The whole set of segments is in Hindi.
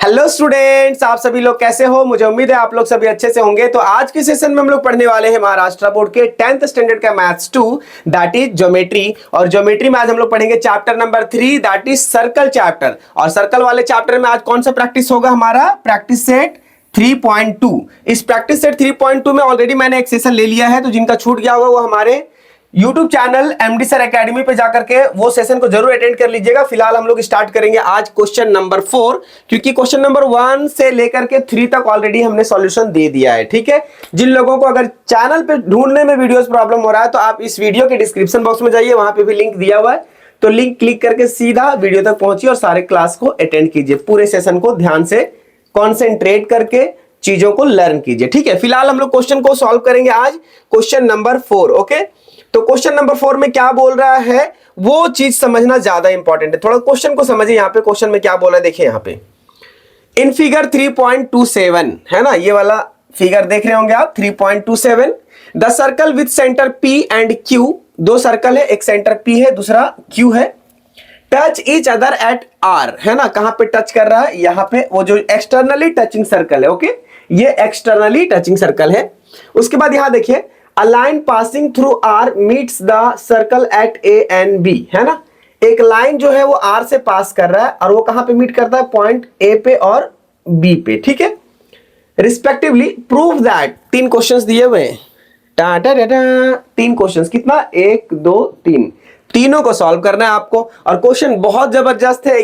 हेलो स्टूडेंट्स, आप सभी लोग कैसे हो। मुझे उम्मीद है आप लोग सभी अच्छे से होंगे। तो आज के सेशन में हम लोग पढ़ने वाले हैं महाराष्ट्र बोर्ड के 10th स्टैंडर्ड का मैथ्स 2 दैट इज ज्योमेट्री। और ज्योमेट्री में आज हम लोग पढ़ेंगे chapter number 3 that is circle chapter. और सर्कल वाले चैप्टर में आज कौन सा प्रैक्टिस होगा हमारा, प्रैक्टिस सेट 3.2। इस प्रैक्टिस सेट 3.2 में ऑलरेडी मैंने एक सेशन ले लिया है, तो जिनका छूट गया होगा वो हमारे YouTube channel MD sir academy पे जाकर के वो सेशन को जरूर अटेंड कर लीजिएगा। फिलहाल हम लोग स्टार्ट करेंगे आज क्वेश्चन नंबर 4, क्योंकि क्वेश्चन नंबर 1 से लेकर के 3 तक ऑलरेडी हमने सॉल्यूशन दे दिया है। ठीक है, जिन लोगों को अगर चैनल पे ढूंढने में वीडियोस प्रॉब्लम हो रहा है तो आप इस वीडियो के डिस्क्रिप्शन बॉक्स में जाइए, वहां पे भी लिंक दिया हुआ है, तो लिंक क्लिक करके सीधा वीडियो तक पहुंचिए और सारे क्लास को अटेंड कीजिए। पूरे सेशन को ध्यान से कॉन्सेंट्रेट करके चीजों को लर्न कीजिए। ठीक है, फिलहाल हम लोग क्वेश्चन को सॉल्व करेंगे आज, क्वेश्चन नंबर 4। ओके, तो क्वेश्चन नंबर 4 में क्या बोल रहा है वो चीज समझना ज्यादा इंपॉर्टेंट है। थोड़ा क्वेश्चन को समझिए। यहाँ पे क्वेश्चन में क्या बोला है देखिए, यहाँ पे इन फिगर 3.27 है ना, ये वाला फिगर देख रहे होंगे आप 3.27। The circle with centre P and Q, दो सर्कल है, एक सेंटर P है दूसरा Q है। Touch each other eight R, है ना, कहां पे टच कर रहा है, यहाँ पे वो जो एक्सटर्नली टचिंग सर्कल है। ओके, ये एक्सटर्नली टचिंग सर्कल है। उसके बाद यहां देखिए, A line passing through R meets the circle at A and B, है ना, एक लाइन जो है वो R से पास कर रहा है और वो कहां पे मीट करता है, पॉइंट A पे और B पे। ठीक है, रिस्पेक्टिवली प्रूव दैट, 3 क्वेश्चंस दिए हुए हैं, 3 क्वेश्चंस, कितना 1 2 3, तीनों को सॉल्व करना है आपको। और क्वेश्चन बहुत जबरदस्त है,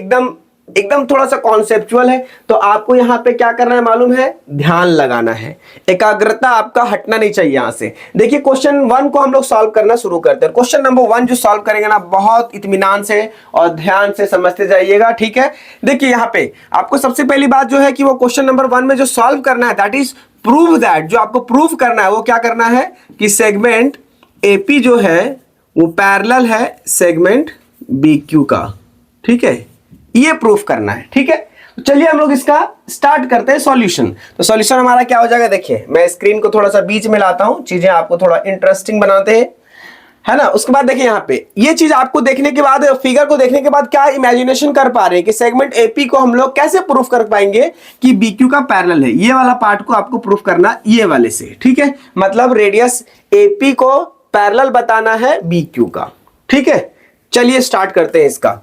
एकदम थोड़ा सा कॉन्सेप्चुअल है। तो आपको यहां पे क्या करना है मालूम है, ध्यान लगाना है, एकाग्रता आपका हटना नहीं चाहिए यहां से। देखिए क्वेश्चन 1 को हम लोग सॉल्व करना शुरू करते हैं। क्वेश्चन नंबर 1 जो सॉल्व करेंगे ना, बहुत इत्मीनान से और ध्यान से समझते जाइएगा। ठीक है, देखिए यहां पे आपको सबसे पहली बात जो है कि वो क्वेश्चन नंबर 1 में जो सॉल्व करना है दैट इज प्रूव दैट, जो आपको प्रूव करना है वो क्या करना है कि सेगमेंट एपी जो है वो पैरेलल है सेगमेंट बीक्यू का। ठीक है, ये प्रूफ करना है। ठीक है, तो चलिए हम लोग इसका स्टार्ट करते हैं सॉल्यूशन। तो सॉल्यूशन हमारा क्या हो जाएगा, देखिए मैं स्क्रीन को थोड़ा सा बीच में लाता हूं, चीजें आपको थोड़ा इंटरेस्टिंग बनाते हैं, है ना। उसके बाद देखिए यहाँ पे ये चीज आपको देखने के बाद, फिगर को देखने के बाद क्या इमेजिनेशन कर पा रहे हैं कि सेगमेंट एपी को हम लोग कैसे प्रूफ कर पाएंगे कि बीक्यू का पैरेलल है। ये वाला पार्ट को आपको प्रूफ करना ये वाले से। ठीक है, मतलब रेडियस एपी को पैरेलल बताना है बीक्यू का। ठीक है, चलिए स्टार्ट करते हैं इसका।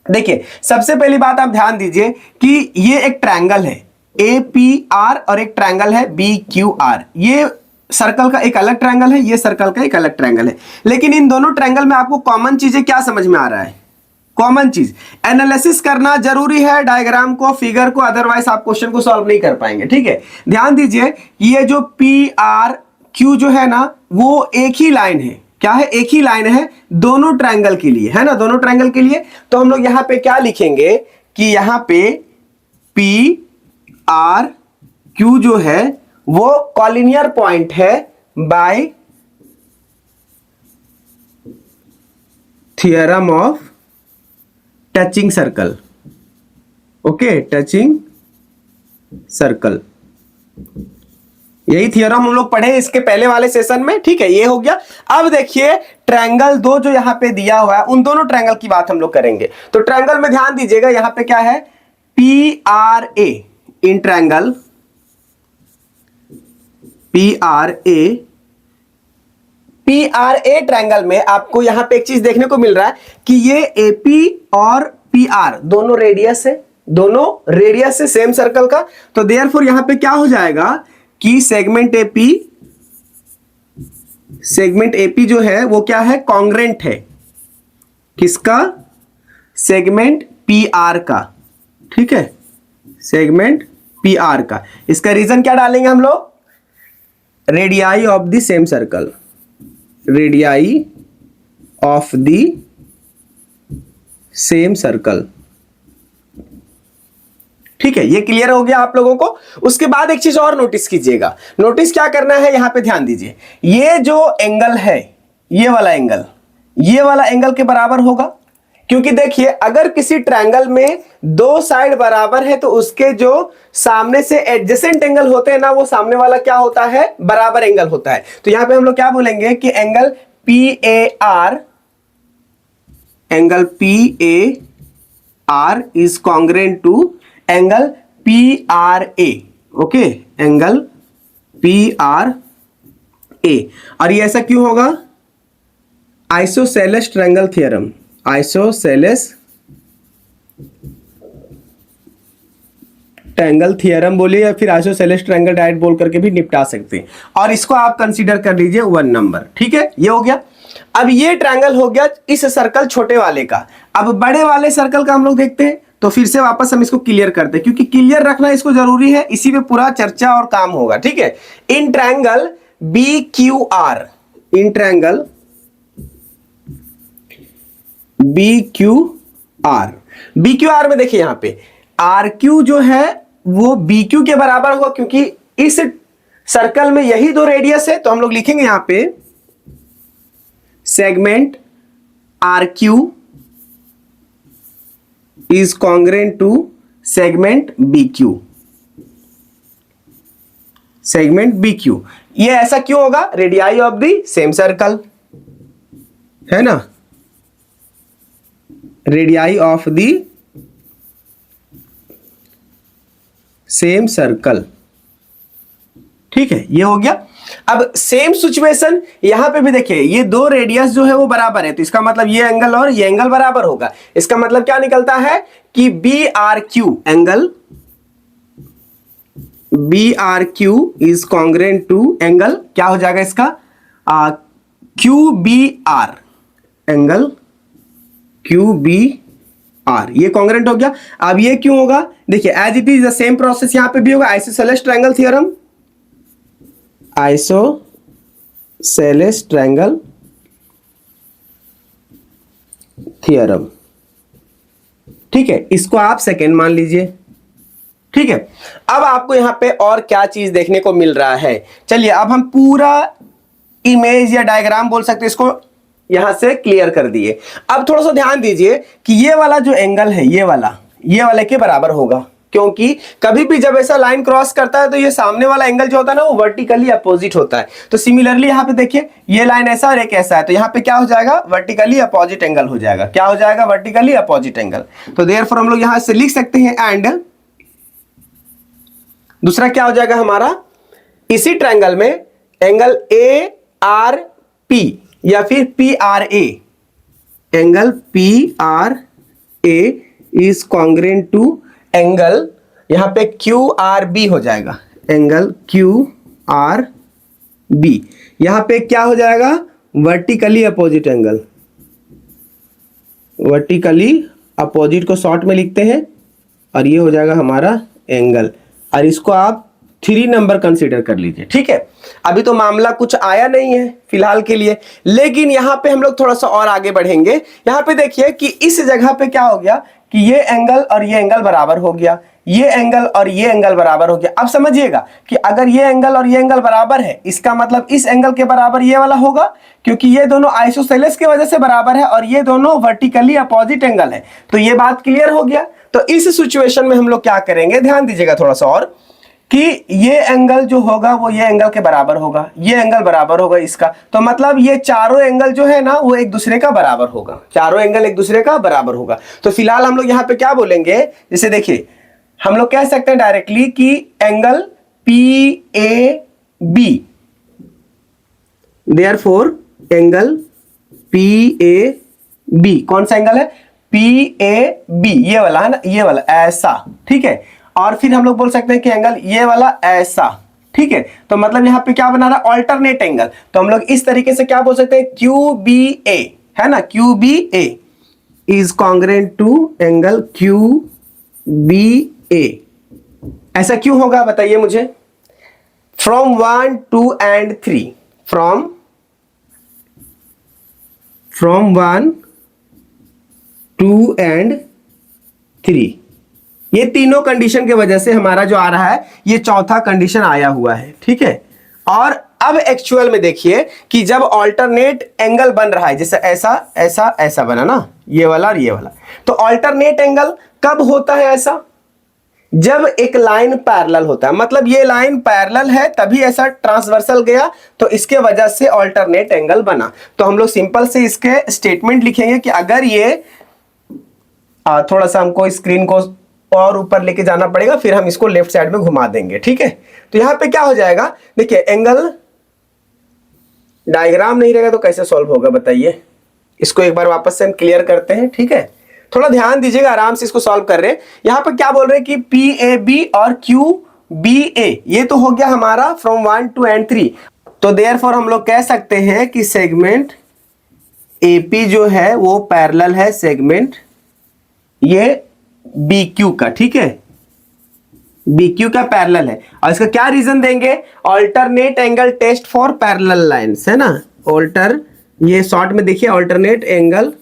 देखिए सबसे पहली बात आप ध्यान दीजिए कि ये एक ट्रायंगल है APR और एक ट्रायंगल है BQR। ये सर्कल का एक अलग ट्रायंगल है, ये सर्कल का एक अलग ट्रायंगल है। लेकिन इन दोनों ट्रायंगल में आपको कॉमन चीजें क्या समझ में आ रहा है, कॉमन चीज एनालिसिस करना जरूरी है डायग्राम को, फिगर को, अदरवाइज आप क्वेश्चन को सॉल्व नहीं कर पाएंगे। ठीक है, ध्यान दीजिए ये जो PRQ जो है ना वो एक ही लाइन है, क्या है, एक ही लाइन है दोनों ट्रायंगल के लिए, है ना, दोनों ट्रायंगल के लिए। तो हम लोग यहां पे क्या लिखेंगे कि यहां पे PRQ जो है वो कॉलिनियर पॉइंट है by theorem of touching circle. Okay, touching circle, यही थियरम हम लोग पढ़े इसके पहले वाले सेशन में। ठीक है, ये हो गया। अब देखिए ट्रायंगल 2 जो यहां पे दिया हुआ है, उन दोनों ट्रायंगल की बात हम लोग करेंगे। तो ट्रायंगल में ध्यान दीजिएगा, यहां पे क्या है, PRA in triangle PRA triangle में आपको यहां पे एक चीज देखने को मिल रहा है कि ये AP और PR दोनों रेडियस है, दोनों रेडियस है सेम सर्कल का। तो देयरफॉर यहां पे क्या हो जाएगा कि सेगमेंट AP जो है वो क्या है, कॉन्ग्रेंट है किसका, सेगमेंट PR का। ठीक है, सेगमेंट PR का। इसका रीजन क्या डालेंगे हम लोग, radii of the same circle, radii of the same circle. ठीक है, ये क्लियर हो गया आप लोगों को। उसके बाद एक चीज और नोटिस कीजिएगा, नोटिस क्या करना है, यहां पे ध्यान दीजिए, ये जो एंगल है ये वाला एंगल के बराबर होगा। क्योंकि देखिए अगर किसी ट्रायंगल में 2 साइड बराबर है तो उसके जो सामने से एडजेसेंट एंगल होते हैं ना, वो सामने वाला क्या होता है, बराबर एंगल होता है। तो यहां पे हम लोग क्या बोलेंगे कि angle PAR is congruent to angle PRA, okay, angle PRA। और ये ऐसा क्यों होगा? Isosceles triangle theorem, isosceles triangle theorem बोलिए या फिर आइसोसेलेस ट्रायंगल डायरेक्ट बोल करके भी निपटा सकते हैं। और इसको आप कंसीडर कर लीजिए 1 नंबर, ठीक है, ये हो गया। अब ये ट्रायंगल हो गया इस सर्कल छोटे वाले का। अब बड़े वाले सर्कल का हम लोग देखते हैं, तो फिर से वापस हम इसको क्लियर करते हैं, क्योंकि क्लियर रखना इसको जरूरी है, इसी पे पूरा चर्चा और काम होगा, ठीक है। In triangle BQR, in triangle BQR में देखिए यहां पे RQ जो है वो BQ के बराबर होगा, क्योंकि इस सर्कल में यही दो रेडियस है। तो हम लोग लिखेंगे यहां पे segment RQ is congruent to segment BQ, segment BQ। ये ऐसा क्यों होगा? Radii of the same circle, है ना, radii of the same circle, ठीक है, ये हो गया। अब सेम सिचुएशन यहां पे भी देखिए, ये दो रेडियस जो है वो बराबर है, तो इसका मतलब ये एंगल और ये एंगल बराबर होगा। इसका मतलब क्या निकलता है कि BRQ, angle BRQ is congruent to angle, क्या हो जाएगा इसका, QBR, एंगल QBR, ये कॉन्ग्रेंट हो गया। अब ये क्यों होगा? देखिए as it is the same process यहां पे भी होगा, isosceles triangle theorem, isosceles triangle theorem, ठीक है, इसको आप सेकेंड मान लीजिए, ठीक है। अब आपको यहां पे और क्या चीज देखने को मिल रहा है, चलिए अब हम पूरा इमेज या डायग्राम बोल सकते हैं इसको, यहां से क्लियर कर दिए। अब थोड़ा सा ध्यान दीजिए कि ये वाला जो एंगल है, ये वाले के बराबर होगा, क्योंकि कभी भी जब ऐसा लाइन क्रॉस करता है तो ये सामने वाला एंगल जो होता है ना वो वर्टिकली अपोजिट होता है। तो सिमिलरली यहां पे देखिए ये लाइन ऐसा और एक ऐसा है, तो यहां पे क्या हो जाएगा? वर्टिकली अपोजिट एंगल हो जाएगा। क्या हो जाएगा? Vertically opposite angle. तो देयरफॉर हम लोग यहां से लिख सकते हैं एंड दूसरा क्या हो जाएगा हमारा, इसी ट्रायंगल में एंगल ARP या फिर PRA, angle PRA is congruent to angle यहां पे QRB हो जाएगा, एंगल QRB। यहां पे क्या हो जाएगा? Vertically opposite angle, vertically opposite को शॉर्ट में लिखते हैं और ये हो जाएगा हमारा एंगल, और इसको आप 3 नंबर कंसीडर कर लीजिए, ठीक है। अभी तो मामला कुछ आया नहीं है फिलहाल के लिए, लेकिन यहां पे हम लोग थोड़ा सा और आगे बढ़ेंगे। यहां पे देखिए कि इस जगह पे क्या हो गया कि ये एंगल और ये एंगल बराबर हो गया, ये एंगल और ये एंगल बराबर हो गया। अब समझिएगा कि अगर ये एंगल और ये एंगल बराबर है, इसका मतलब इस एंगल के बराबर ये वाला होगा, क्योंकि ये दोनों आइसोसेलेस की वजह से बराबर है और ये दोनों वर्टिकली अपोजिट एंगल है। तो ये बात क्लियर हो गया। तो इस सिचुएशन में हम लोग क्या करेंगे, ध्यान दीजिएगा थोड़ा सा और, कि ये एंगल जो होगा वो ये एंगल के बराबर होगा, ये एंगल बराबर होगा इसका। तो मतलब ये चारों एंगल जो है ना वो एक दूसरे का बराबर होगा, चारों एंगल एक दूसरे का बराबर होगा। तो फिलहाल हम लोग यहाँ पे क्या बोलेंगे, जैसे देखिए हम लोग कह सकते हैं डायरेक्टली कि angle PAB, therefore angle PAB कौन सा एंगल है? PAB, ये वाला है ना, ये वाला ऐसा, ठीक है। और फिर हम लोग बोल सकते हैं कि एंगल ये वाला ऐसा, ठीक है। तो मतलब यहां पे क्या बना रहा है? Alternate angle. तो हम लोग इस तरीके से क्या बोल सकते हैं? QBA, है ना, QBA is congruent to angle QBA। ऐसा क्यों होगा बताइए मुझे? फ्रॉम 1, 2 and 3, फ्रॉम 1, 2 and 3, ये तीनों कंडीशन की वजह से हमारा जो आ रहा है ये चौथा कंडीशन आया हुआ है, ठीक है। और अब एक्चुअल में देखिए कि जब ऑल्टरनेट एंगल बन रहा है, जैसे ऐसा ऐसा ऐसा बना ना, ये वाला और ये वाला, तो ऑल्टरनेट एंगल कब होता है ऐसा? जब एक लाइन पैरेलल होता है, मतलब ये लाइन पैरेलल है तभी ऐसा ट्रांसवर्सल गया, तो इसके वजह से ऑल्टरनेट एंगल बना। तो हम लोग सिंपल से इसके स्टेटमेंट लिखेंगे कि अगर ये थोड़ा सा हमको स्क्रीन को और ऊपर लेके जाना पड़ेगा, फिर हम इसको लेफ्ट साइड में घुमा देंगे। ठीक है, तो यहां पे क्या हो जाएगा, देखिए एंगल डायग्राम नहीं रहेगा तो कैसे सॉल्व होगा बताइए। इसको एक बार वापस से हम क्लियर करते हैं। ठीक है, थोड़ा ध्यान दीजिएगा, आराम से इसको सॉल्व कर रहे हैं। यहां पर क्या बोल रहे हैं कि पी ए बी और क्यू बी ए, ये तो हो गया हमारा फ्रॉम 1 2 एंड 3। तो देयरफॉर हम लोग कह सकते हैं कि सेगमेंट एपी जो है वो पैरेलल है सेगमेंट ये बी क्यू का। ठीक है, बी क्यू का पैरेलल है। और इसका क्या रीजन देंगे, alternate angle test for parallel lines, है ना। ऑल्टर, ये शॉर्ट में देखिए, alternate angle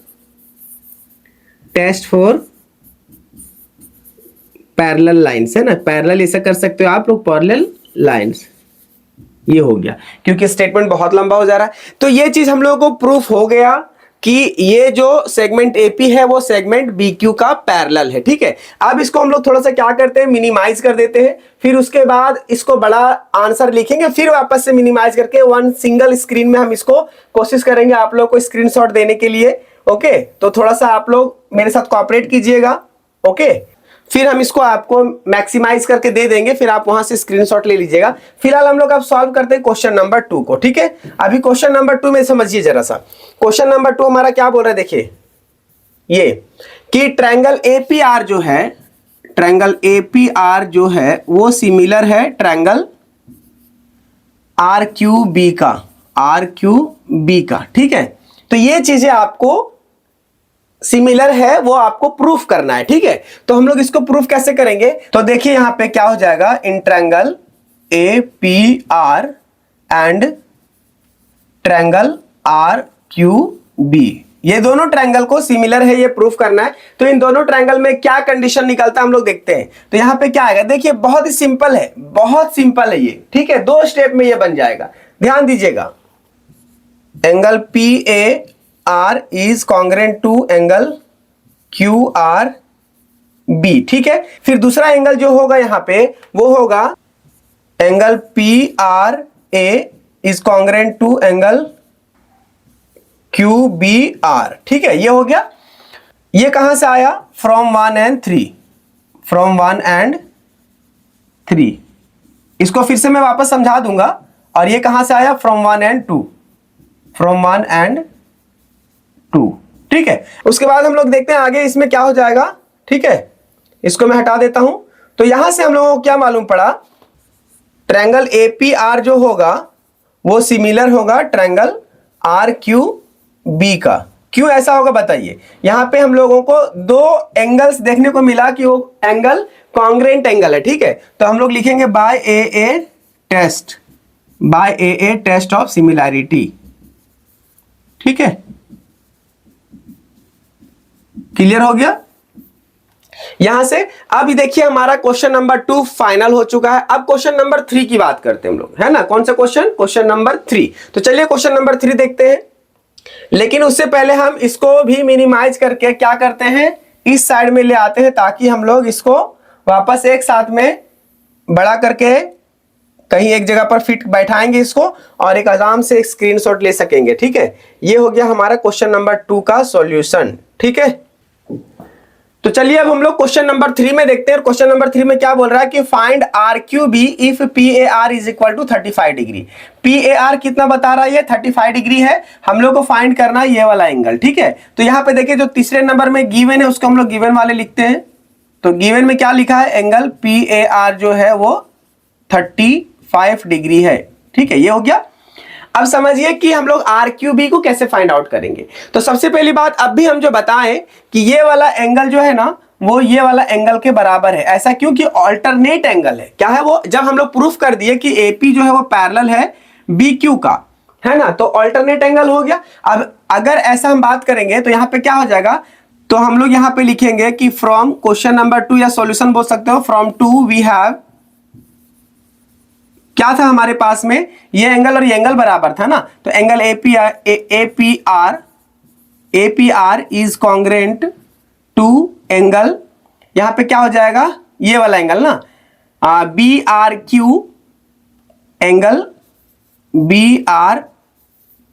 test for parallel lines, है ना। पैरेलल ऐसा कर सकते हो आप लोग, पैरेलल लाइंस, ये हो गया, क्योंकि स्टेटमेंट बहुत लंबा हो जा रहा है। तो ये चीज हम लोगों को प्रूफ हो गया कि ये जो सेगमेंट एपी है वो सेगमेंट बीक्यू का पैरेलल है। ठीक है, अब इसको हम लोग थोड़ा सा क्या करते हैं, मिनिमाइज कर देते हैं, फिर उसके बाद इसको बड़ा आंसर लिखेंगे, फिर वापस से मिनिमाइज करके वन सिंगल स्क्रीन में हम इसको कोशिश करेंगे आप लोग को स्क्रीनशॉट देने के लिए। ओके, तो थोड़ा सा आप लोग मेरे साथ कोऑपरेट कीजिएगा। ओके, फिर हम इसको आपको मैक्सिमाइज करके दे देंगे, फिर आप वहां से स्क्रीनशॉट ले लीजिएगा। फिलहाल हम लोग अब सॉल्व करते हैं क्वेश्चन नंबर 2 को। ठीक है, अभी क्वेश्चन नंबर 2 में समझिए जरा सा। क्वेश्चन नंबर 2 हमारा क्या बोल रहा है, देखिए ये कि ट्रायंगल एपीआर जो है, ट्रायंगल एपीआर जो है वो सिमिलर है ट्रायंगल आर क्यू बी का, आर क्यू बी का। ठीक है, तो ये चीजें आपको सिमिलर है वो आपको प्रूफ करना है। ठीक है, तो हम लोग इसको प्रूफ कैसे करेंगे, तो देखिए यहां पे क्या हो जाएगा, in triangle A P R and triangle R Q B, ये दोनों ट्रायंगल को सिमिलर है ये प्रूफ करना है। तो इन दोनों ट्रायंगल में क्या कंडीशन निकलता है हम लोग देखते हैं। तो यहां पे क्या आएगा, देखिए बहुत ही सिंपल है, बहुत सिंपल है ये। ठीक है, 2 स्टेप में ये बन जाएगा, ध्यान दीजिएगा। Angle P A R is congruent to angle Q R B. ठीक है, फिर दूसरा एंगल जो होगा यहां पे वो होगा angle P R A is congruent to angle Q B R. ठीक है, ये हो गया। ये कहां से आया, फ्रॉम 1 एंड 3, फ्रॉम 1 एंड 3। इसको फिर से मैं वापस समझा दूंगा। और ये कहां से आया, फ्रॉम 1 एंड 2, फ्रॉम 1 एंड 2। ठीक है, उसके बाद हम लोग देखते हैं आगे इसमें क्या हो जाएगा। ठीक है, इसको मैं हटा देता हूं। तो यहां से हम लोगों को क्या मालूम पड़ा, ट्रायंगल एपीआर जो होगा वो सिमिलर होगा ट्रायंगल आर क्यू बी का। क्यों ऐसा होगा बताइए, यहां पे हम लोगों को 2 एंगल्स देखने को मिला कि वो एंगल कॉन्ग्रेंट एंगल है। ठीक है, तो हम लोग लिखेंगे by A test, by A test of similarity. ठीक है, क्लियर हो गया यहां से। अब देखिए हमारा क्वेश्चन नंबर 2 फाइनल हो चुका है। अब क्वेश्चन नंबर 3 की बात करते हैं हम लोग, है ना। कौन सा क्वेश्चन, क्वेश्चन नंबर 3। तो चलिए क्वेश्चन नंबर 3 देखते हैं, लेकिन उससे पहले हम इसको भी मिनिमाइज करके क्या करते हैं, इस साइड में ले आते हैं, ताकि हम लोग इसको वापस एक साथ में बड़ा करके कहीं एक जगह पर फिट बैठाएंगे इसको, और एक आराम से स्क्रीनशॉट ले सकेंगे। ठीक है, ये हो गया हमारा क्वेश्चन नंबर 2 का सॉल्यूशन। ठीक है, तो चलिए अब हम लोग क्वेश्चन नंबर 3 में देखते हैं। क्वेश्चन नंबर 3 में क्या बोल रहा है कि find R Q B if P A R is equal to 35 degree. P A R कितना बता रहा है, ये 35 डिग्री है। हम लोग को फाइंड करना है ये वाला एंगल। ठीक है, तो यहाँ पे देखिए जो तीसरे नंबर में गिवन है उसको हम लोग गिवन वाले लिखते हैं। तो गिवन में क्या लिखा है, एंगल पी ए आर जो है वो 35 डिग्री है। ठीक है, ये हो गया। अब समझिए कि हम लोग आर क्यू बी को कैसे फाइंड आउट करेंगे। तो सबसे पहली बात अब भी हम जो बताएं कि ये वाला एंगल जो है ना वो ये वाला एंगल के बराबर है। ऐसा क्यों कि ऑल्टरनेट एंगल है। क्या है वो, जब हम लोग प्रूफ कर दिए कि एपी जो है वो पैरेलल है बी क्यू का, है ना, तो ऑल्टरनेट एंगल हो गया। अब अगर ऐसा हम बात करेंगे तो यहाँ पे क्या हो जाएगा, तो हम लोग यहाँ पे लिखेंगे कि फ्रॉम क्वेश्चन नंबर 2 या सॉल्यूशन बोल सकते हो, फ्रॉम 2 वी हैव, क्या था हमारे पास में, ये एंगल और ये एंगल बराबर था ना, तो angle APR is congruent to angle, यहां पे क्या हो जाएगा, ये वाला एंगल ना, B R Q, angle B R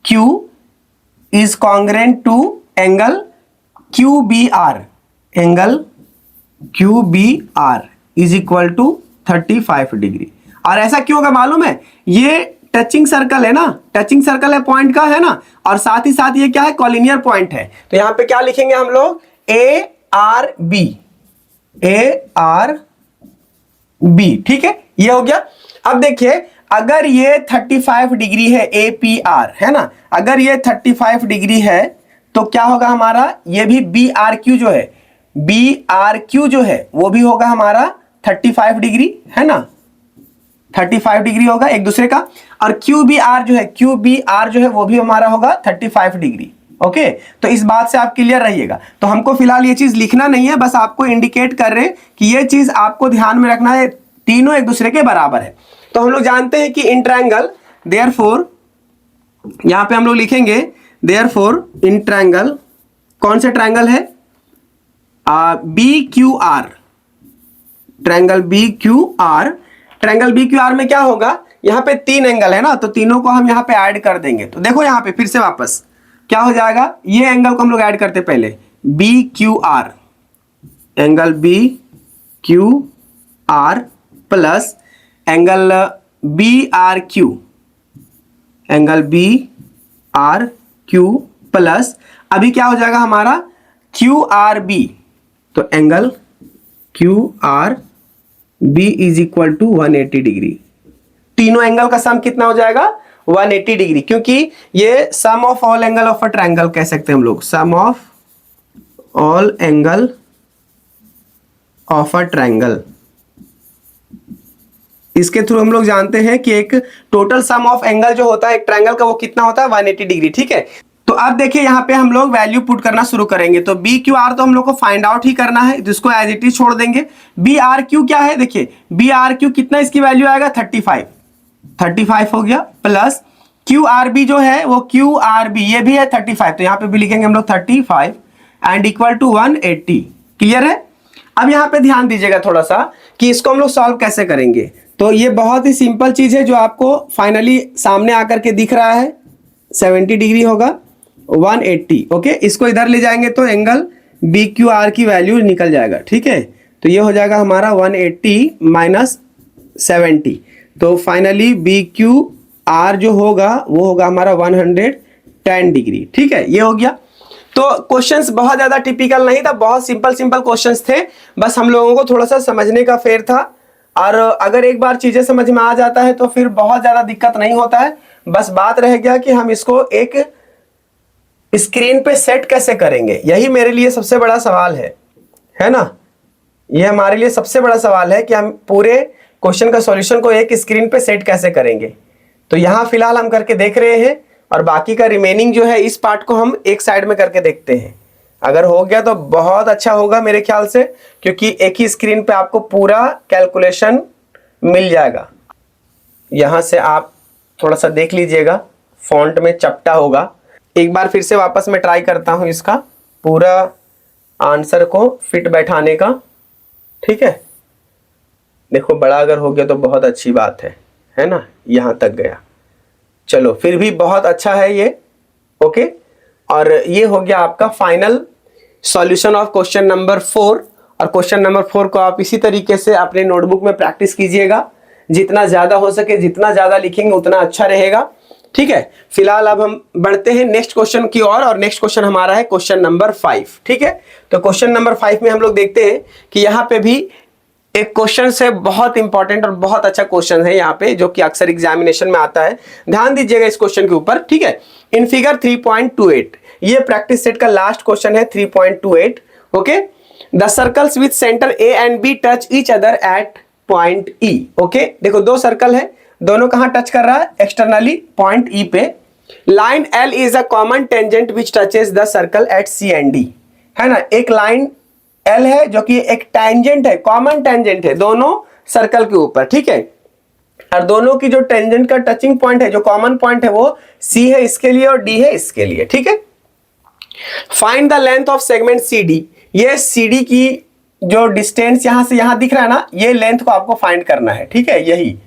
Q is congruent to angle Q B R, angle Q B R is equal to 35 degree. और ऐसा क्यों होगा मालूम है, ये टचिंग सर्कल है ना, टचिंग सर्कल है पॉइंट का, है ना, और साथ ही साथ ये क्या है, कॉलिनियर पॉइंट है। तो यहां पे क्या लिखेंगे हम लोग, A R B, A R B, ठीक है, ये हो गया। अब देखिए अगर ये 35 डिग्री है, ए पी आर है ना, अगर ये 35 डिग्री है तो क्या होगा हमारा, ये भी बी आर क्यू जो है, बी आर क्यू जो है वो भी होगा हमारा 35 डिग्री, है ना, 35 डिग्री होगा एक दूसरे का। और क्यू बी आर जो है, क्यू बी आर जो है वो भी हमारा होगा 35 डिग्री। ओके, तो इस बात से आप क्लियर रहिएगा। तो हमको फिलहाल ये चीज लिखना नहीं है, बस आपको इंडिकेट कर रहे कि ये चीज आपको ध्यान में रखना है, तीनों एक दूसरे के बराबर है। तो हम लोग जानते हैं कि इन ट्रायंगल, देयरफॉर यहां पे हम लोग लिखेंगे देयरफॉर इन ट्रायंगल, कौन सा ट्रायंगल है, B Q R, triangle B Q R. Triangle B Q R में क्या होगा, यहां पे 3 एंगल है ना, तो तीनों को हम यहां पे ऐड कर देंगे। तो देखो यहां पे फिर से वापस क्या हो जाएगा, ये एंगल को हम लोग ऐड करते पहले, B Q R, angle B Q R plus angle B R Q, angle B R Q plus अभी क्या हो जाएगा हमारा क्यू आर बी, तो angle Q R B is equal to 180 degree. तीनों एंगल का सम कितना हो जाएगा, 180 डिग्री, क्योंकि ये sum of all angle of a triangle कह सकते हैं हम लोग, sum of all angle of a triangle. इसके थ्रू हम लोग जानते हैं कि एक टोटल सम ऑफ एंगल जो होता है एक ट्रायंगल का वो कितना होता है, 180 डिग्री, ठीक है। तो अब देखिए यहाँ पे हम लोग वैल्यू पुट करना शुरू करेंगे। तो बी क्यू आर तो हम लोग को फाइंड आउट ही करना है, जिसको एज इट इज छोड़ देंगे। बी आर क्यू क्या है, देखिए बी आर क्यू कितना इसकी वैल्यू आएगा, 35 हो गया, प्लस क्यू आर बी जो है वो क्यू आर बी ये भी है 35, तो यहाँ पे भी लिखेंगे हम लोग 35 एंड इक्वल टू 180। क्लियर है। अब यहाँ पे ध्यान दीजिएगा थोड़ा सा कि इसको हम लोग सॉल्व कैसे करेंगे। तो ये बहुत ही सिंपल चीज है जो आपको फाइनली सामने आकर के दिख रहा है, 70 डिग्री होगा, 180। ओके, इसको इधर ले जाएंगे तो एंगल बी क्यू आर की वैल्यू निकल जाएगा, ठीक है। तो ये हो जाएगा हमारा 180 माइनस 70, तो फाइनली बी क्यू आर जो होगा वो होगा हमारा 110 डिग्री, ठीक है, ये हो गया। तो क्वेश्चंस बहुत ज्यादा टिपिकल नहीं था, बहुत सिंपल क्वेश्चंस थे, बस हम लोगों को थोड़ा सा समझने का फेर था। और अगर एक बार चीजें समझ में आ जाता है तो फिर बहुत ज्यादा दिक्कत नहीं होता है। बस बात रह गया कि हम इसको एक स्क्रीन पे सेट कैसे करेंगे, यही मेरे लिए सबसे बड़ा सवाल है ना। ये हमारे लिए सबसे बड़ा सवाल है कि हम पूरे क्वेश्चन का सॉल्यूशन को एक स्क्रीन पे सेट कैसे करेंगे। तो यहां फिलहाल हम करके देख रहे हैं, और बाकी का रिमेनिंग जो है इस पार्ट को हम एक साइड में करके देखते हैं। अगर हो गया तो बहुत अच्छा होगा मेरे ख्याल से, क्योंकि एक ही स्क्रीन पे आपको पूरा कैलकुलेशन मिल जाएगा। यहां से आप थोड़ा सा देख लीजिएगा, फॉन्ट में चपटा होगा। एक बार फिर से वापस मैं ट्राई करता हूं इसका पूरा आंसर को फिट बैठाने का, ठीक है। देखो बड़ा अगर हो गया तो बहुत अच्छी बात है ना, यहां तक गया, चलो फिर भी बहुत अच्छा है ये। ओके, और ये हो गया आपका final solution of question number 4। और क्वेश्चन नंबर 4 को आप इसी तरीके से अपने नोटबुक में प्रैक्टिस कीजिएगा, जितना ज्यादा हो सके, जितना ज्यादा लिखेंगे उतना अच्छा रहेगा, ठीक है। फिलहाल अब हम बढ़ते हैं नेक्स्ट क्वेश्चन की ओर, और नेक्स्ट क्वेश्चन हमारा है क्वेश्चन नंबर 5, ठीक है। तो क्वेश्चन नंबर 5 में हम लोग देखते हैं कि यहाँ पे भी एक क्वेश्चन है, बहुत इंपॉर्टेंट और बहुत अच्छा क्वेश्चन है यहाँ पे, जो कि अक्सर एग्जामिनेशन में आता है। ध्यान दीजिएगा इस क्वेश्चन के ऊपर, ठीक है। इन फिगर 3.28, ये प्रैक्टिस सेट का लास्ट क्वेश्चन है 3.28। Okay, the circles with centre A and B touch each other at point E. ओके, देखो दो सर्कल है, दोनों कहां टच कर रहा है, एक्सटर्नली पॉइंट ई पे। Line L is a common tangent which touches the circle at C and D, है ना। एक लाइन एल है जो कि एक टेंजेंट है, कॉमन टेंजेंट है दोनों सर्कल के ऊपर, ठीक है। और दोनों की जो टेंजेंट का टचिंग पॉइंट है, जो कॉमन पॉइंट है, वो सी है इसके लिए और डी है इसके लिए, ठीक है। Find the length of segment C D, ये सी डी की जो डिस्टेंस यहां से यहां दिख रहा है ना, ये लेंथ को आपको फाइंड करना है, ठीक है, यही।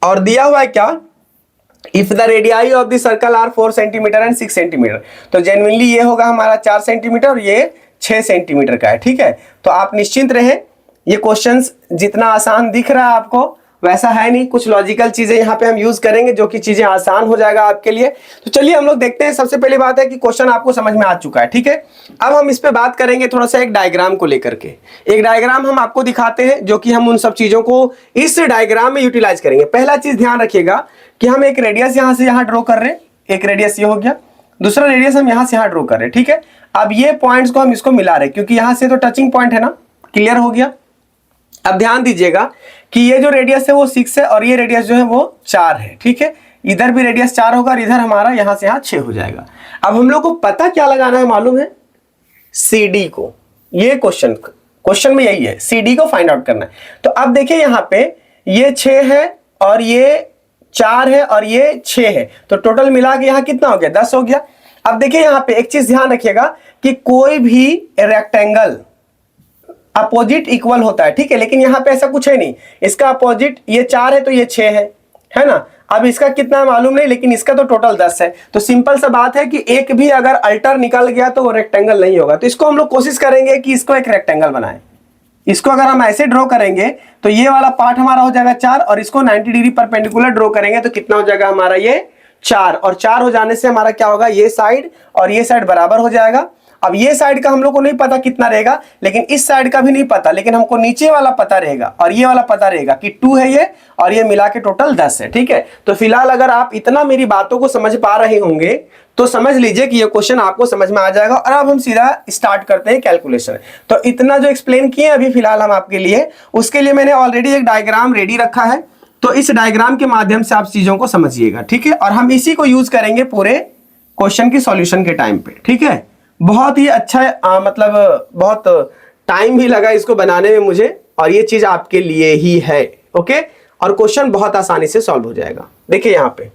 और दिया हुआ है क्या, if the radii of the circle are 4 centimetre and 6 centimetre, तो जेन्युइनली ये होगा हमारा 4 सेंटीमीटर और ये 6 सेंटीमीटर का है। ठीक है, तो आप निश्चिंत रहे, ये क्वेश्चंस जितना आसान दिख रहा है आपको वैसा है नहीं, कुछ लॉजिकल चीजें यहाँ पे हम यूज करेंगे जो कि चीजें आसान हो जाएगा आपके लिए। तो चलिए हम लोग देखते हैं। सबसे पहली बात है कि क्वेश्चन आपको समझ में आ चुका है। ठीक है, अब हम इस पे बात करेंगे थोड़ा सा एक डायग्राम को लेकर के। एक डायग्राम हम आपको दिखाते हैं जो कि हम उन सब चीजों को इस डायग्राम में यूटिलाइज करेंगे। पहला चीज ध्यान रखिएगा कि हम एक रेडियस यहां से यहां ड्रॉ कर रहे हैं, एक रेडियस ये हो गया, दूसरा रेडियस हम यहां से यहां ड्रॉ कर रहे हैं। ठीक है, अब ये पॉइंट्स को हम इसको मिला रहे हैं क्योंकि यहां से तो टचिंग पॉइंट है ना, क्लियर हो गया। अब ध्यान दीजिएगा कि ये जो रेडियस है वो 6 है और ये रेडियस जो है वो 4 है। ठीक है, इधर भी रेडियस 4 होगा और इधर हमारा यहां से यहां 6 हो जाएगा। अब हम लोग को पता क्या लगाना है मालूम है, CD को। ये क्वेश्चन में यही है, CD को फाइंड आउट करना है। तो अब देखिए यहाँ पे ये 6 है और ये 4 है और ये 6 है, तो टोटल मिला के यहाँ कितना हो गया, 10 हो गया। अब देखिए यहाँ पे एक चीज ध्यान रखिएगा कि कोई भी रेक्टेंगल अपोजिट इक्वल होता है। ठीक है, लेकिन यहाँ पे ऐसा कुछ है नहीं, इसका अपोजिट ये 4 है तो ये 6 है ना। अब इसका कितना मालूम नहीं, लेकिन इसका तो टोटल 10 है। तो सिंपल सा बात है कि एक भी अगर अल्टर निकल गया तो वो रेक्टेंगल नहीं होगा। तो इसको हम लोग कोशिश करेंगे कि इसको एक रेक्टेंगल बनाएं। इसको अगर हम ऐसे ड्रॉ करेंगे तो ये वाला पार्ट हमारा हो जाएगा 4 और इसको 90 डिग्री परपेंडिकुलर ड्रॉ करेंगे तो कितना हो जाएगा हमारा ये 4, और 4 हो जाने से हमारा क्या होगा, ये साइड और ये साइड बराबर हो जाएगा। अब ये साइड का हम लोग को नहीं पता कितना रहेगा, लेकिन इस साइड का भी नहीं पता, लेकिन हमको नीचे वाला पता रहेगा और ये वाला पता रहेगा कि 2 है ये और ये मिला के टोटल 10 है। ठीक है, तो फिलहाल अगर आप इतना मेरी बातों को समझ पा रहे होंगे तो समझ लीजिए कि ये क्वेश्चन आपको समझ में आ जाएगा। और अब हम सीधा स्टार्ट करते हैं कैलकुलेशन। तो इतना जो एक्सप्लेन किए अभी फिलहाल हम आपके लिए, उसके लिए मैंने ऑलरेडी एक डायग्राम रेडी रखा है, तो इस डायग्राम के माध्यम से आप चीजों को समझिएगा। ठीक है, और हम इसी को यूज करेंगे पूरे क्वेश्चन की सॉल्यूशन के टाइम पे। ठीक है, बहुत ही अच्छा मतलब बहुत टाइम भी लगा इसको बनाने में मुझे, और ये चीज आपके लिए ही है। ओके, और क्वेश्चन बहुत आसानी से सॉल्व हो जाएगा। देखिए यहाँ पे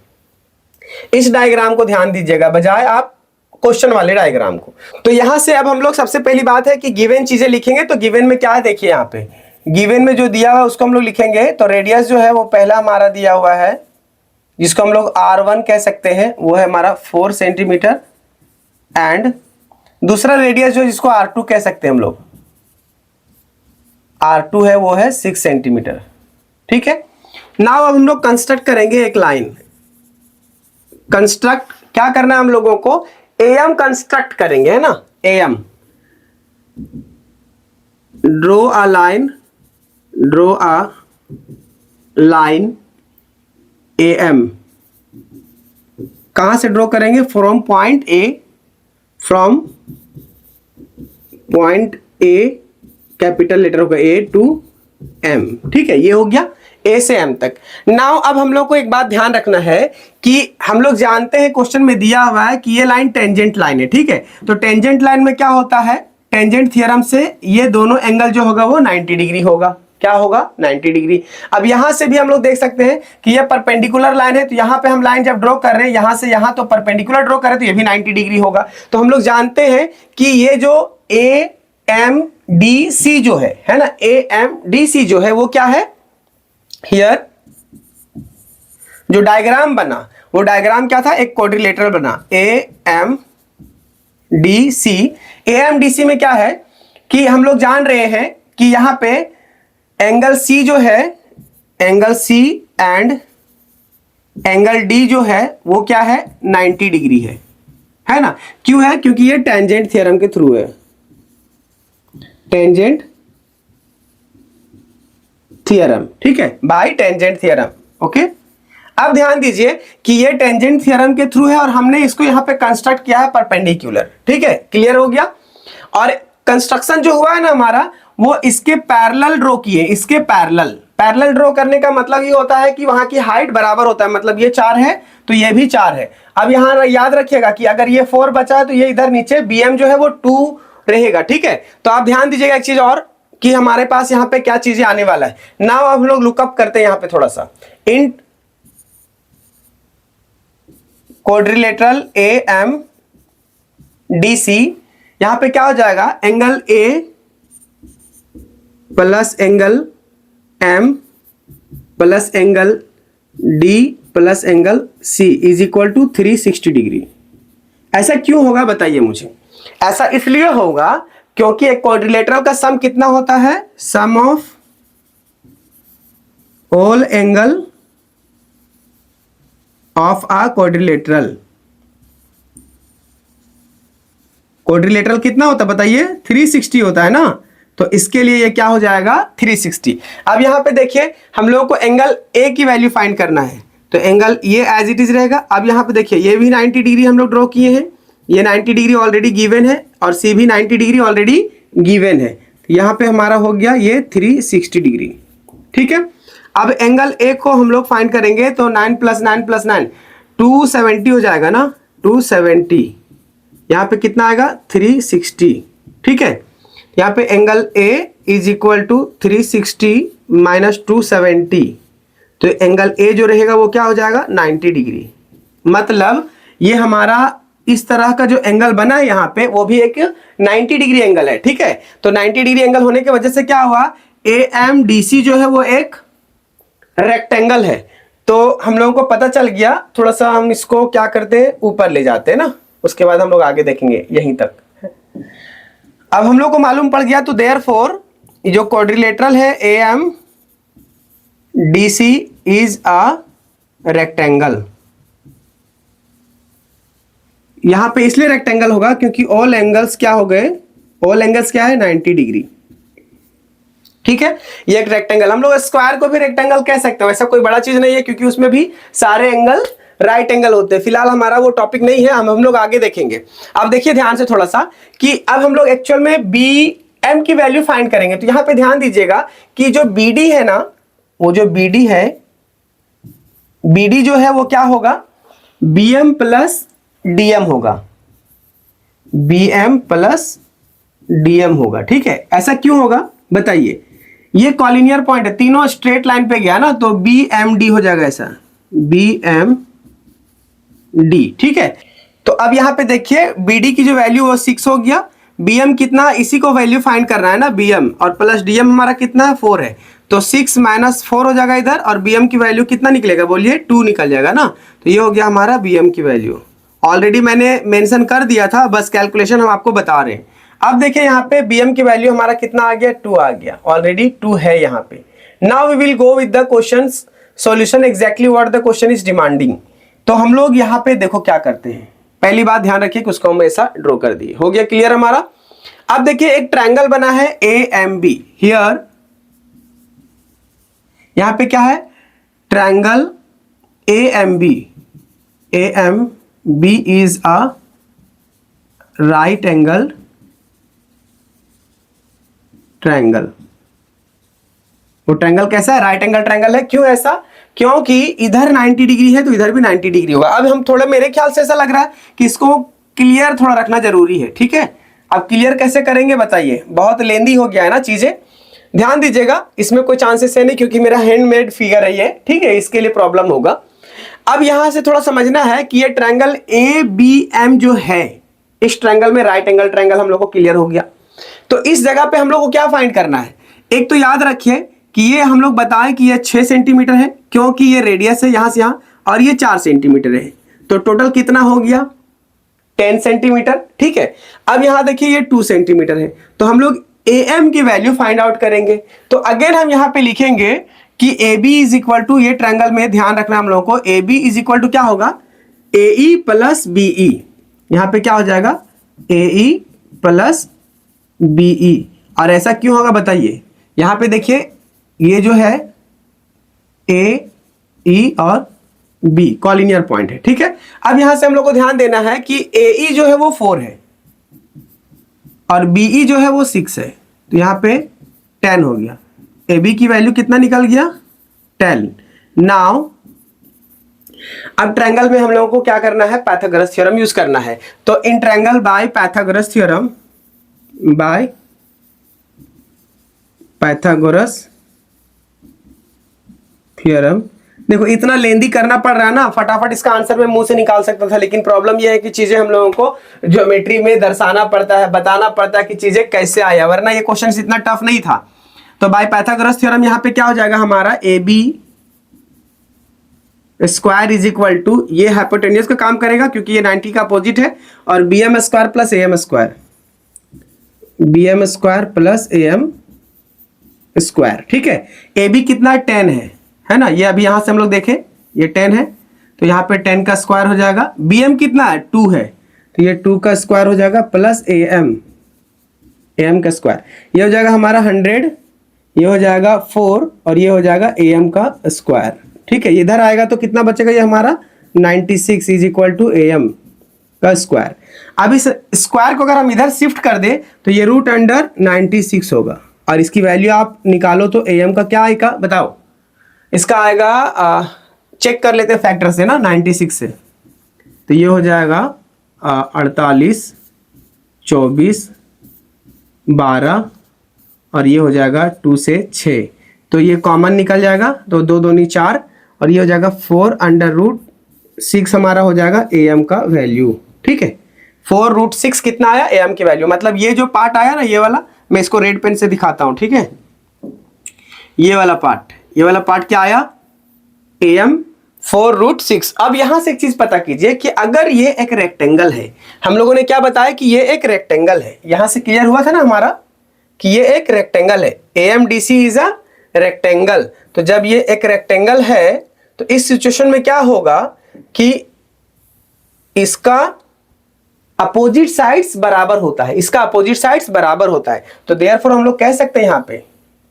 इस डायग्राम को ध्यान दीजिएगा बजाय आप क्वेश्चन वाले डायग्राम को। तो यहां से अब हम लोग सबसे पहली बात है कि गिवन चीजें लिखेंगे। तो गिवन में क्या है, देखिए यहाँ पे गिवन में जो दिया हुआ है उसको हम लोग लिखेंगे। तो रेडियस जो है वो पहला हमारा दिया हुआ है जिसको हम लोग R1 कह सकते हैं, वो है हमारा 4 सेंटीमीटर। एंड दूसरा रेडियस जो जिसको R2 कह सकते हैं हम लोग, R2 है वो है 6 सेंटीमीटर। ठीक है, नाउ अब हम लोग कंस्ट्रक्ट करेंगे एक लाइन। कंस्ट्रक्ट क्या करना है हम लोगों को, AM कंस्ट्रक्ट करेंगे, है ना। AM draw a line AM कहां से ड्रॉ करेंगे, from point A capital letter होगा A टू M। ठीक है, ये हो गया A से M तक। नाउ अब हम लोग को एक बात ध्यान रखना है कि हम लोग जानते हैं क्वेश्चन में दिया हुआ है कि ये लाइन टेंजेंट लाइन है। ठीक है, तो टेंजेंट लाइन में क्या होता है, टेंजेंट थ्योरम से ये दोनों एंगल जो होगा वो 90 डिग्री होगा। क्या होगा, 90 डिग्री। अब यहां से भी हम लोग देख सकते हैं कि ये परपेंडिकुलर लाइन है, तो यहां पे हम लाइन जब ड्रॉ कर रहे हैं यहां से यहां, तो परपेंडिकुलर ड्रॉ कर रहे हैं तो ये भी 90 डिग्री होगा। तो हम लोग जानते हैं कि ये जो AMDC जो है ना, AMDC जो है वो क्या है, हियर जो डायग्राम बना वो डायग्राम क्या था, एक क्वाड्रिलेटरल बना AMDC में क्या है कि हम लोग जान रहे हैं कि यहां पे एंगल C जो है, angle C and angle D जो है वो क्या है, 90 डिग्री है ना। क्यों है, क्योंकि ये टेंजेंट थ्योरम के थ्रू है, टेंजेंट थ्योरम। ठीक है, बाय टेंजेंट थ्योरम। ओके, अब ध्यान दीजिए कि ये टेंजेंट थ्योरम के थ्रू है और हमने इसको यहां पे कंस्ट्रक्ट किया है परपेंडिकुलर। ठीक है, क्लियर हो गया। और कंस्ट्रक्शन जो हुआ है ना हमारा, वो इसके पैरेलल ड्रॉ किए, इसके पैरेलल ड्रॉ करने का मतलब ये होता है कि वहां की हाइट बराबर होता है, मतलब ये 4 है तो ये भी 4 है। अब यहां याद रखिएगा कि अगर ये 4 बचा है तो ये इधर नीचे BM जो है वो 2 रहेगा। ठीक है, तो आप ध्यान दीजिएगा एक चीज और कि हमारे पास यहाँ पे क्या चीजें आने वाला है। नाउ अब हम लोग लुकअप करते हैं यहाँ पे थोड़ा सा, इन क्वाड्रिलेटरल AMDC, यहां पे क्या हो जाएगा, angle A plus angle M plus angle D plus angle C is equal to 360 degree. ऐसा क्यों होगा बताइए मुझे। ऐसा इसलिए होगा क्योंकि एक क्वाड्रिलेटरल का सम कितना होता है, sum of all angle of a quadrilateral. Quadrilateral कितना होता है बताइए, 360 होता है ना, तो इसके लिए ये क्या हो जाएगा 360। अब यहां पे देखिए हम लोगों को एंगल ए की वैल्यू फाइंड करना है, तो एंगल ये एज इट इज रहेगा। अब यहां पे देखिए ये भी 90 डिग्री हम लोग ड्रॉ किए हैं, ये 90 डिग्री ऑलरेडी गिवन है और सी भी 90 डिग्री ऑलरेडी गिवन है, तो यहां पे हमारा हो गया ये 360 डिग्री। ठीक है, अब एंगल ए को हम लोग फाइंड करेंगे, तो 9 + 9 + 9 270 हो जाएगा ना, 270। यहाँ पे कितना आएगा 360। ठीक है, यहाँ पे angle A is equal to 360 minus 270, तो एंगल ए जो रहेगा वो क्या हो जाएगा 90 डिग्री। मतलब ये हमारा इस तरह का जो एंगल बना है यहाँ पे वो भी एक 90 डिग्री एंगल है। ठीक है, तो 90 डिग्री एंगल होने की वजह से क्या हुआ, AMDC जो है वो एक रेक्टेंगल है। तो हम लोगों को पता चल गया, थोड़ा सा हम इसको क्या करते हैं ऊपर ले जाते हैं ना, उसके बाद हम लोग आगे देखेंगे यहीं तक। अब हम लोग को मालूम पड़ गया, तो देयरफॉर जो क्वाड्रिलेटरल है AMDC इज अ रेक्टेंगल। यहां पे इसलिए रेक्टेंगल होगा क्योंकि ऑल एंगल्स क्या हो गए, ऑल एंगल्स क्या है 90 डिग्री। ठीक है, ये एक रेक्टेंगल, हम लोग स्क्वायर को भी रेक्टेंगल कह सकते हैं, ऐसा कोई बड़ा चीज नहीं है क्योंकि उसमें भी सारे एंगल राइट एंगल होते हैं। फिलहाल हमारा वो टॉपिक नहीं है, हम लोग आगे देखेंगे। अब देखिए ध्यान से थोड़ा सा कि अब हम लोग एक्चुअल में BM की वैल्यू फाइंड करेंगे। तो यहां पे ध्यान दीजिएगा कि जो BD है ना, वो जो BD है, BD जो है वो क्या होगा, BM + DM होगा, BM + DM होगा। ठीक है, ऐसा क्यों होगा बताइए, ये कॉलिनियर पॉइंट है, तीनों स्ट्रेट लाइन पे गया ना, तो BMD हो जाएगा ऐसा, BMD। ठीक है, तो अब यहां पे देखिए BD की जो वैल्यू वो 6 हो गया, BM कितना, इसी को वैल्यू फाइंड करना है ना, BM और प्लस DM हमारा कितना है 4 है, तो 6 - 4 हो जाएगा इधर, और BM की वैल्यू कितना निकलेगा बोलिए 2 निकल जाएगा ना। तो ये हो गया हमारा BM की वैल्यू, ऑलरेडी मैंने मेंशन कर दिया था, बस कैलकुलेशन हम आपको बता रहे हैं। अब देखिए यहाँ पे BM की वैल्यू हमारा कितना आ गया, 2 आ गया, ऑलरेडी 2 है यहाँ पे। Now we will go with the questions solution, exactly what the question is demanding. तो हम लोग यहाँ पे देखो क्या करते हैं, पहली बात ध्यान रखिए कि उसको हम ऐसा ड्रॉ कर दिए, हो गया क्लियर हमारा। अब देखिए एक ट्रायंगल बना है AMB, हियर यहाँ पे क्या है, triangle AMB, AMB is a right angle triangle. वो ट्रायंगल कैसा है, राइट एंगल ट्रायंगल है। क्यों ऐसा, क्योंकि इधर 90 डिग्री है तो इधर भी 90 डिग्री होगा। अब हम थोड़ा, मेरे ख्याल से ऐसा लग रहा है कि इसको क्लियर थोड़ा रखना जरूरी है। ठीक है, अब क्लियर कैसे करेंगे बताइए, बहुत लेंदी हो गया है ना चीजें, ध्यान दीजिएगा, इसमें कोई चांसेस है नहीं क्योंकि मेरा हैंडमेड फिगर है ये। ठीक है, इसके लिए प्रॉब्लम होगा। अब यहां से थोड़ा समझना है कि ये ट्रायंगल ABM जो है, इस ट्रायंगल में राइट एंगल ट्रायंगल हम लोग को क्लियर हो गया। तो इस जगह पे हम लोग को क्या फाइंड करना है, एक तो याद रखिए कि ये हम लोग बताएं कि ये 6 सेंटीमीटर है क्योंकि ये रेडियस है यहां से यहां, और ये 4 सेंटीमीटर है, तो टोटल कितना हो गया 10 सेंटीमीटर। ठीक है, अब यहां देखिए ये 2 सेंटीमीटर है, तो हम लोग AM की वैल्यू फाइंड आउट करेंगे। तो अगेन हम यहां पे लिखेंगे कि AB इज इक्वल टू, ये ट्रायंगल में ध्यान रखना हम लोगों को, AB इज इक्वल टू क्या होगा, AE + BE। यहां पे क्या हो जाएगा AE + BE, और ऐसा क्यों होगा बताइए, यहां पे देखिए ये जो है AE और B कॉलिनियर पॉइंट है। ठीक है, अब यहां से हम लोग को ध्यान देना है कि AE जो है वो 4 है और BE जो है वो 6 है, तो यहां पे 10 हो गया। AB की वैल्यू कितना निकल गया 10। नाउ अब ट्रायंगल में हम लोगों को क्या करना है, पाइथागोरस थ्योरम यूज करना है। तो in triangle by Pythagoras theorem, by Pythagoras theorem, देखो इतना लेंदी करना पड़ रहा है ना, फटाफट इसका आंसर मैं मुंह से निकाल सकता था, लेकिन प्रॉब्लम यह है कि चीजें हम लोगों को ज्योमेट्री में दर्शाना पड़ता है, बताना पड़ता है कि चीजें कैसे आया, वरना ये क्वेश्चन इतना टफ नहीं था। तो बाय पाइथागोरस थ्योरम यहां पे क्या हो जाएगा हमारा, AB square is equal to, ये हाइपोटेन्यूज का काम करेगा क्योंकि ये 90 का अपोजिट है, और BM² + AM²। bm square plus am square. ठीक है, ए बी कितना 10 है ना, ये अभी यहां से हम लोग देखें ये 10 है, तो यहाँ पे 10 का स्क्वायर हो जाएगा। बी एम कितना है 2 है, तो ये 2 का स्क्वायर हो जाएगा प्लस ए एम का स्क्वायर, ये हो जाएगा हमारा 100, ये हो जाएगा 4 और ये हो जाएगा ए एम का स्क्वायर। ठीक है, इधर आएगा तो कितना बचेगा, ये हमारा 96 is equal to A M का स्क्वायर। अब इस स्क्वायर को अगर हम इधर शिफ्ट कर दें तो ये रूट अंडर 96 होगा, और इसकी वैल्यू आप निकालो तो ए एम का क्या आएगा बताओ, इसका आएगा चेक कर लेते हैं फैक्टर से ना 96 से, तो ये हो जाएगा 48, 24, 12 और ये हो जाएगा 2 से 6, तो ये कॉमन निकल जाएगा, तो 2 दूनी 4 और ये हो जाएगा 4 अंडर रूट 6 हमारा हो जाएगा ए एम का वैल्यू। ठीक है, 4 रूट 6 कितना आया ए एम की वैल्यू, मतलब ये जो पार्ट आया ना ये वाला, मैं इसको रेड पेन से दिखाता हूं। ठीक है, ये वाला पार्ट क्या आया ए एम 4 रूट 6। अब यहां से एक चीज पता कीजिए कि अगर ये एक रेक्टेंगल है, हम लोगों ने क्या बताया कि ये एक रेक्टेंगल है, यहां से क्लियर हुआ था ना हमारा कि ये एक रेक्टेंगल है, AMDC इज अ रेक्टेंगल। तो जब ये एक रेक्टेंगल है तो इस सिचुएशन में क्या होगा कि इसका अपोजिट साइड्स बराबर होता है, इसका अपोजिट साइड्स बराबर होता है, तो देयरफॉर हम लोग कह सकते हैं यहां पे।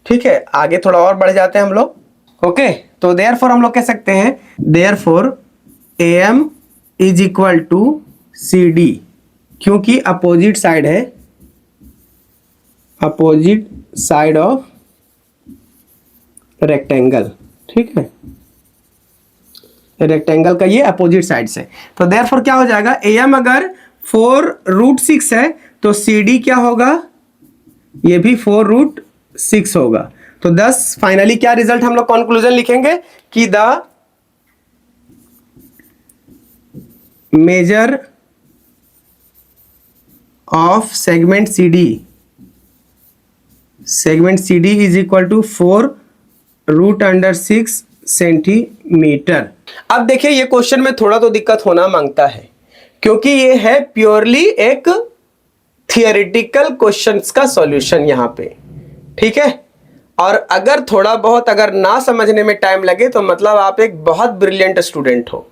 ठीक है, आगे थोड़ा और बढ़ जाते हैं हम लोग। ओके, तो देयरफॉर हम लोग कह सकते हैं therefore AM is equal to CD, क्योंकि अपोजिट साइड है, अपोजिट साइड ऑफ रेक्टेंगल। ठीक है, रेक्टेंगल का ये अपोजिट साइड से, तो देयरफॉर क्या हो जाएगा AM अगर 4 रूट 6 है तो CD क्या होगा, ये भी 4 रूट 6 होगा। तो 10 फाइनली क्या रिजल्ट हम लोग कंक्लूजन लिखेंगे कि the measure of segment CD is equal to 4 root under 6 centimetre. अब देखिए ये क्वेश्चन में थोड़ा तो दिक्कत होना मांगता है, क्योंकि ये है प्योरली एक थियोरेटिकल क्वेश्चंस का सॉल्यूशन यहाँ पे। ठीक है, और अगर थोड़ा बहुत अगर ना समझने में टाइम लगे तो मतलब आप एक बहुत ब्रिलियंट स्टूडेंट हो।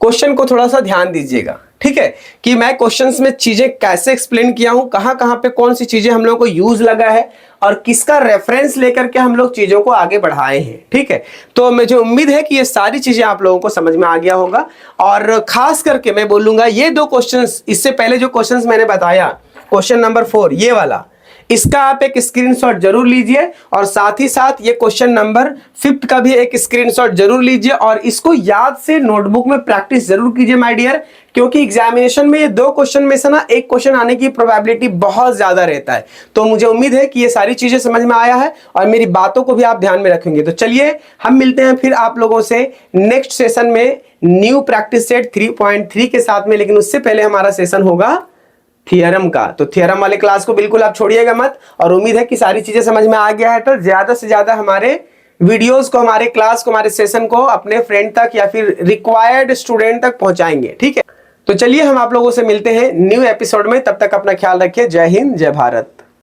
क्वेश्चन को थोड़ा सा ध्यान दीजिएगा। ठीक है, कि मैं क्वेश्चंस में चीजें कैसे एक्सप्लेन किया हूं, कहां कहां पे कौन सी चीजें हम लोगों को यूज लगा है और किसका रेफरेंस लेकर के हम लोग चीजों को आगे बढ़ाए हैं। ठीक है, तो मुझे उम्मीद है कि ये सारी चीजें आप लोगों को समझ में आ गया होगा, और खास करके मैं बोलूंगा ये 2 क्वेश्चंस, इससे पहले जो क्वेश्चंस मैंने बताया, क्वेश्चन नंबर 4 ये वाला, इसका आप एक स्क्रीनशॉट जरूर लीजिए, और साथ ही साथ ये क्वेश्चन नंबर 5 का भी एक स्क्रीनशॉट जरूर लीजिए, और इसको याद से नोटबुक में प्रैक्टिस जरूर कीजिए माय डियर, क्योंकि एग्जामिनेशन में ये 2 क्वेश्चन में से ना एक क्वेश्चन आने की प्रोबेबिलिटी बहुत ज्यादा रहता है। तो मुझे उम्मीद है कि ये सारी चीजें समझ में आया है और मेरी बातों को भी आप ध्यान में रखेंगे। तो चलिए हम मिलते हैं फिर आप लोगों से नेक्स्ट सेशन में न्यू प्रैक्टिस सेट 3.3 के साथ में, लेकिन उससे पहले हमारा सेशन होगा थियरम का। तो थियरम वाले क्लास को बिल्कुल आप छोड़िएगा मत, और उम्मीद है कि सारी चीजें समझ में आ गया है। तो ज्यादा से ज्यादा हमारे वीडियोस को, हमारे क्लास को, हमारे सेशन को अपने फ्रेंड तक या फिर रिक्वायर्ड स्टूडेंट तक पहुंचाएंगे। ठीक है, तो चलिए हम आप लोगों से मिलते हैं न्यू एपिसोड में, तब तक अपना ख्याल रखिए। जय हिंद, जय भारत।